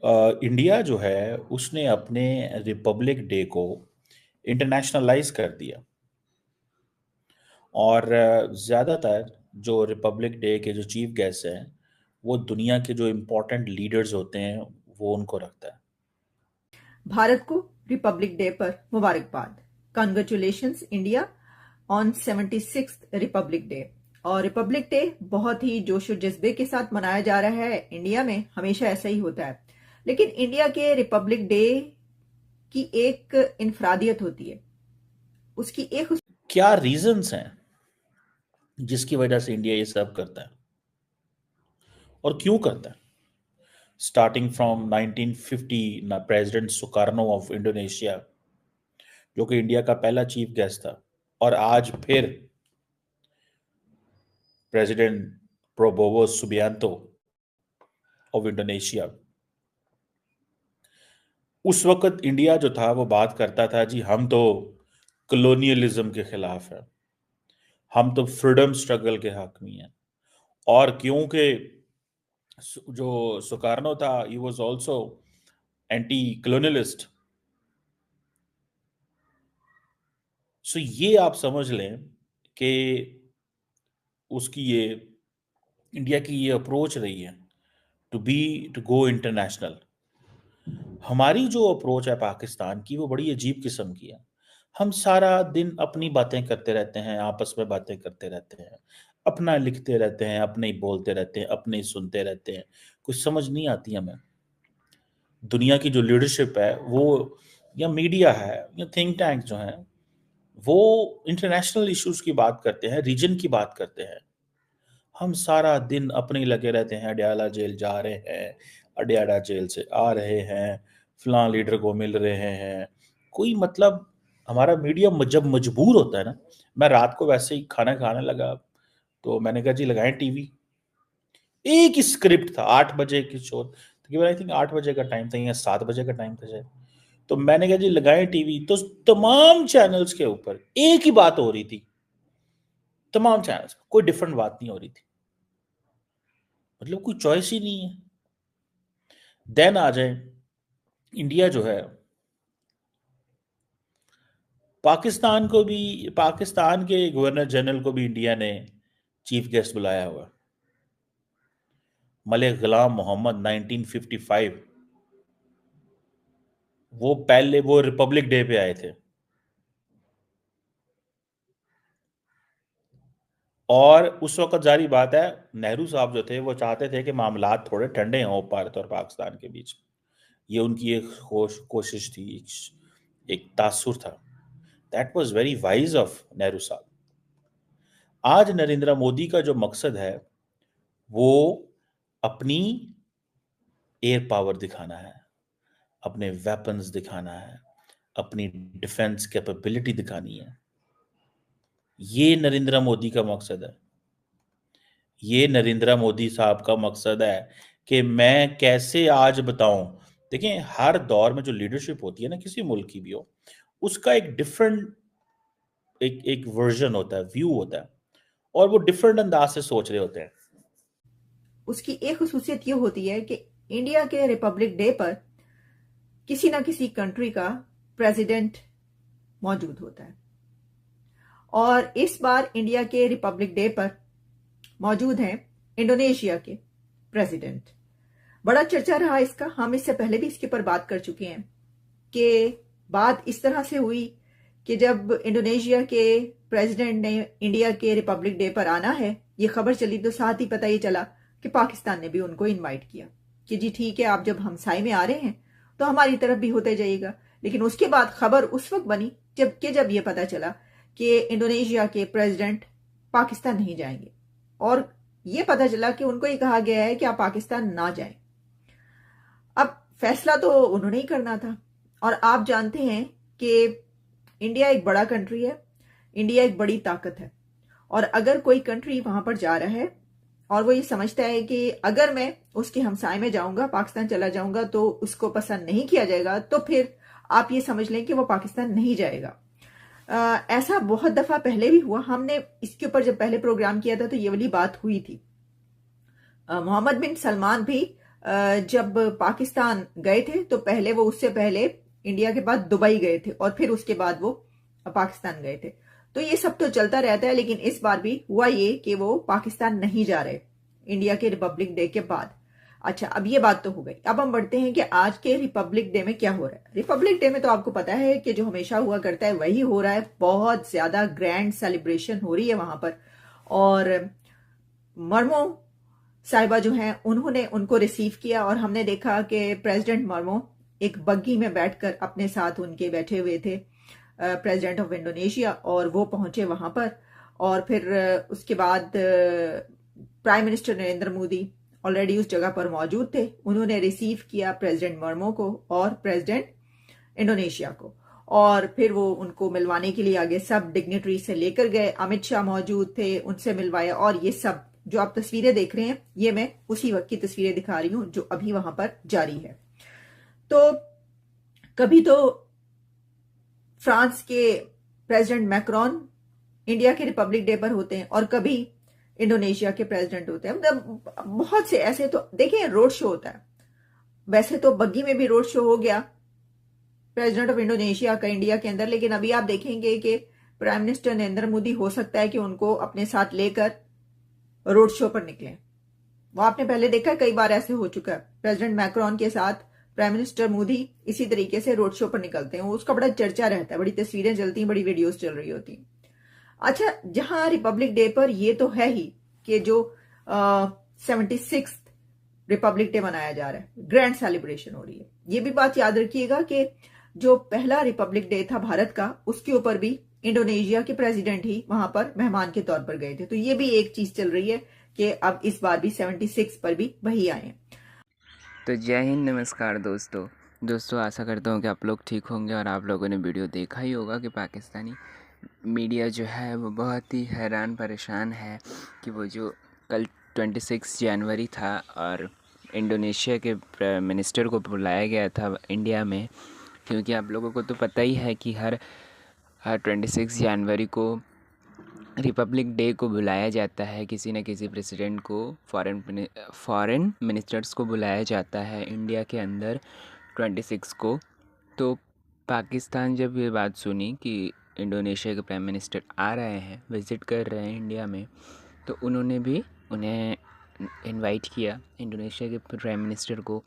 India जो है उसने अपने रिपब्लिक डे को इंटरनेशनलाइज कर दिया। और ज़्यादातर जो रिपब्लिक डे के जो चीफ गेस्ट हैं वो दुनिया के जो इम्पोर्टेंट लीडर्स होते हैं वो उनको रखता है। भारत को रिपब्लिक डे पर मुबारकबाद। Congratulations India on 76th Republic day. और रिपब्लिक डे बहुत ही जोश और जज्बे के साथ मनाया जा रहा है। इंडिया में हमेशा ऐसा ही होता है, लेकिन इंडिया के रिपब्लिक डे की एक इनफरादियत होती है। उसकी एक क्या रीजंस हैं जिसकी वजह से इंडिया ये सब करता है और क्यों करता है? स्टार्टिंग फ्रॉम 1950 ना प्रेसिडेंट सुकार्नो ऑफ इंडोनेशिया जो कि इंडिया का पहला चीफ गेस्ट था, और आज फिर president Prabowo Subianto of Indonesia. उस वक्त इंडिया जो था वो बात करता था जी हम तो कॉलोनियलिज्म के खिलाफ है, हम तो फ्रीडम स्ट्रगल के हक में हैं। और क्योंकि जो सुकार्नो था he was also anti colonialist. So ये आप समझ लें कि उसकी ये इंडिया की ये अप्रोच रही है टू गो इंटरनेशनल। हमारी जो अप्रोच है पाकिस्तान की वो बड़ी अजीब किस्म की है। हम सारा दिन अपनी बातें करते रहते हैं, आपस में बातें करते रहते हैं, अपना लिखते रहते हैं, अपने ही बोलते रहते हैं, अपने ही सुनते रहते हैं। कुछ समझ नहीं आती हमें। दुनिया की जो लीडरशिप है वो, या मीडिया है, या थिंक टैंक जो है, वो इंटरनेशनल इश्यूज की बात करते हैं, रीजन की बात करते हैं। हम सारा दिन अपने ही लगे रहते हैं, अडयाला जेल जा रहे हैं, अडयाला जेल से आ रहे हैं, फलां लीडर को मिल रहे हैं। कोई मतलब, हमारा मीडिया जब मजबूर होता है ना। मैं रात को वैसे ही खाना खाने लगा तो मैंने कहा जी लगाएं टीवी। एक ही स्क्रिप्ट था, 8 बजे की शो, तकरीबन आई थिंक 8 बजे का टाइम था या 7 बजे का टाइम था शायद। तो मैंने कहा जी लगाएं टीवी, तो तमाम चैनल्स के ऊपर एक ही बात हो रही थी। तमाम चैनल्स कोई डिफरेंट बात नहीं हो रही थी। मतलब कोई चॉइस ही नहीं है। देन आ जाए इंडिया जो है, पाकिस्तान को भी, पाकिस्तान के गवर्नर जनरल को भी इंडिया ने चीफ गेस्ट बुलाया हुआ। मलिक गुलाम मोहम्मद 1955, वो पहले वो रिपब्लिक डे पे आए थे। और उस वक्त जारी बात है, नेहरू साहब जो थे वो चाहते थे कि मामलात थोड़े ठंडे हों भारत और पाकिस्तान के बीच। ये उनकी एक कोशिश थी, एक तासुर था। That was very wise of Nehru साहब। आज नरेंद्र मोदी का जो मकसद है वो अपनी एयर पावर दिखाना है, अपने वेपन्स दिखाना है, अपनी डिफेंस कैपेबिलिटी दिखानी है। ये नरेंद्र मोदी का मकसद है। ये नरेंद्र मोदी साहब का मकसद है कि मैं कैसे आज बताऊं। देखिए, हर दौर में जो लीडरशिप होती है ना, किसी मुल्क की भी हो, उसका एक डिफरेंट, एक एक वर्जन होता है, व्यू होता है, और वो डिफरेंट अंदाज से सोच रहे होते हैं। उसकी एक खसूसियत ये होती है कि इंडिया के रिपब्लिक डे पर किसी ना किसी कंट्री का प्रेसिडेंट मौजूद होता है। और इस बार इंडिया के रिपब्लिक डे पर मौजूद हैं इंडोनेशिया के प्रेसिडेंट। बड़ा चर्चा रहा इसका, हम इससे पहले भी इसके ऊपर बात कर चुके हैं कि बात इस तरह से हुई कि जब इंडोनेशिया के प्रेसिडेंट ने इंडिया के रिपब्लिक डे पर आना है, ये खबर चली, तो साथ ही पता ये चला कि पाकिस्तान ने भी उनको इनवाइट किया कि जी ठीक है, आप जब हमसाए में आ रहे हैं तो हमारी तरफ भी होते जाइएगा। लेकिन उसके बाद खबर उस वक्त बनी जब ये पता चला कि इंडोनेशिया के प्रेसिडेंट पाकिस्तान नहीं जाएंगे, और ये पता चला कि उनको ये कहा गया है कि आप पाकिस्तान ना जाएं। अब फैसला तो उन्होंने ही करना था, और आप जानते हैं कि इंडिया एक बड़ा कंट्री है, इंडिया एक बड़ी ताकत है। और अगर कोई कंट्री वहां पर जा रहा है और वो ये समझता है कि अगर मैं उसके हमसाए में जाऊंगा, पाकिस्तान चला जाऊंगा, तो उसको पसंद नहीं किया जाएगा, तो फिर आप ये समझ लें कि वो पाकिस्तान नहीं जाएगा। ऐसा बहुत दफा पहले भी हुआ। हमने इसके ऊपर जब पहले प्रोग्राम किया था तो ये वाली बात हुई थी। मोहम्मद बिन सलमान भी जब पाकिस्तान गए थे तो पहले वो उससे पहले इंडिया के बाद दुबई गए थे और फिर उसके बाद वो पाकिस्तान गए थे। तो ये सब तो चलता रहता है, लेकिन इस बार भी हुआ ये कि वो पाकिस्तान नहीं जा रहे इंडिया के रिपब्लिक डे के बाद। अच्छा, अब ये बात तो हो गई। अब हम बढ़ते हैं कि आज के रिपब्लिक डे में क्या हो रहा है। रिपब्लिक डे में तो आपको पता है कि जो हमेशा हुआ करता है वही हो रहा है। बहुत ज्यादा ग्रैंड सेलिब्रेशन हो रही है वहां पर। और मर्मो साहिबा जो हैं उन्होंने उनको रिसीव किया और हमने देखा कि प्रेसिडेंट मर्मो एक बग्गी में बैठकर अपने साथ उनके बैठे हुए थे प्रेसिडेंट ऑफ इंडोनेशिया, और वो पहुंचे वहां पर। और फिर उसके बाद prime minister Narendra Modi already उस जगह पर मौजूद थे। उन्होंने रिसीव किया प्रेसिडेंट मर्मो को और प्रेसिडेंट इंडोनेशिया को, और फिर वो उनको मिलवाने के लिए आगे सब डिग्नेटरी से लेकर गए। अमित शाह मौजूद थे, उनसे मिलवाया। और ये सब जो आप तस्वीरें देख रहे हैं ये मैं उसी वक्त की तस्वीरें दिखा रही हूं जो अभी वहां पर जारी है। तो कभी तो फ्रांस के प्रेसिडेंट मैक्रोन इंडिया के रिपब्लिक डे पर होते हैं और कभी इंडोनेशिया के प्रेसिडेंट होते हैं। मतलब बहुत से ऐसे तो देखिए रोड शो होता है। वैसे तो बग्गी में भी रोड शो हो गया प्रेसिडेंट ऑफ इंडोनेशिया का इंडिया के अंदर, लेकिन अभी आप देखेंगे कि प्राइम मिनिस्टर नरेंद्र मोदी हो सकता है कि उनको अपने साथ लेकर रोड शो पर निकले। वो आपने पहले देखा, कई बार ऐसे हो चुका है। प्रेसिडेंट मैक्रोन के साथ प्राइम मिनिस्टर मोदी इसी तरीके से रोड शो पर निकलते हैं। उसका बड़ा चर्चा रहता है, बड़ी तस्वीरें चलती हैं, बड़ी वीडियोस चल रही होती हैं। अच्छा, जहां रिपब्लिक डे पर ये तो है ही कि जो 76 रिपब्लिक डे मनाया जा रहा है, ग्रैंड सेलिब्रेशन हो रही है। ये भी बात याद रखिएगा कि जो पहला रिपब्लिक डे था भारत का, उसके ऊपर भी इंडोनेशिया के प्रेसिडेंट ही वहां पर मेहमान के तौर पर गए थे। तो ये भी एक चीज चल रही है कि अब इस बार भी 76 पर भी वही आए हैं। तो जय हिंद, नमस्कार दोस्तों आशा करता हूँ कि आप लोग ठीक होंगे। और आप लोगों ने वीडियो देखा ही होगा कि पाकिस्तानी मीडिया जो है वो बहुत ही हैरान परेशान है कि वो जो कल 26 जनवरी था और इंडोनेशिया के मिनिस्टर को बुलाया गया था इंडिया में। क्योंकि आप लोगों को तो पता ही है कि हर 26 जनवरी को रिपब्लिक डे को बुलाया जाता है, किसी न किसी प्रेसिडेंट को, फॉरेन मिनिस्टर्स को बुलाया जाता है इंडिया के अंदर 26 को। तो पाकिस्तान जब ये बात सुनी कि इंडोनेशिया के प्राइम मिनिस्टर आ रहे हैं, विज़िट कर रहे हैं इंडिया में, तो उन्होंने भी उन्हें इनवाइट किया इंडोनेशिया के प्राइम मिनिस्टर को।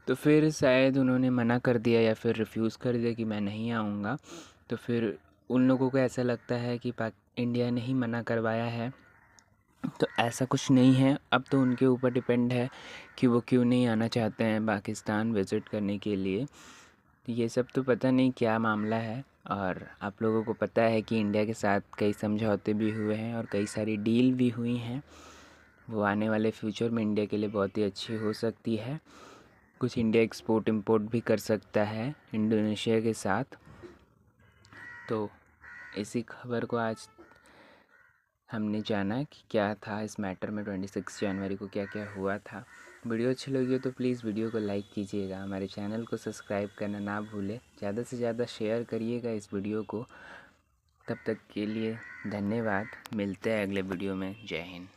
तो फिर शायद उन्होंने मना कर दिया या फिर रिफ्यूज़ कर दिया कि मैं नहीं आऊँगा। तो फिर उन लोगों को ऐसा लगता है कि इंडिया ने ही मना करवाया है। तो ऐसा कुछ नहीं है। अब तो उनके ऊपर डिपेंड है कि वो क्यों नहीं आना चाहते हैं पाकिस्तान विज़िट करने के लिए। ये सब तो पता नहीं क्या मामला है। और आप लोगों को पता है कि इंडिया के साथ कई समझौते भी हुए हैं और कई सारी डील भी हुई हैं। वो आने वाले फ्यूचर में इंडिया के लिए बहुत ही अच्छी हो सकती है। कुछ इंडिया एक्सपोर्ट इंपोर्ट भी कर सकता है इंडोनेशिया के साथ। तो इसी खबर को आज हमने जाना कि क्या था इस मैटर में, 26 जनवरी को क्या क्या हुआ था। वीडियो अच्छी लगी हो तो प्लीज़ वीडियो को लाइक कीजिएगा, हमारे चैनल को सब्सक्राइब करना ना भूलें, ज़्यादा से ज़्यादा शेयर करिएगा इस वीडियो को। तब तक के लिए धन्यवाद, मिलते हैं अगले वीडियो में। जय हिंद।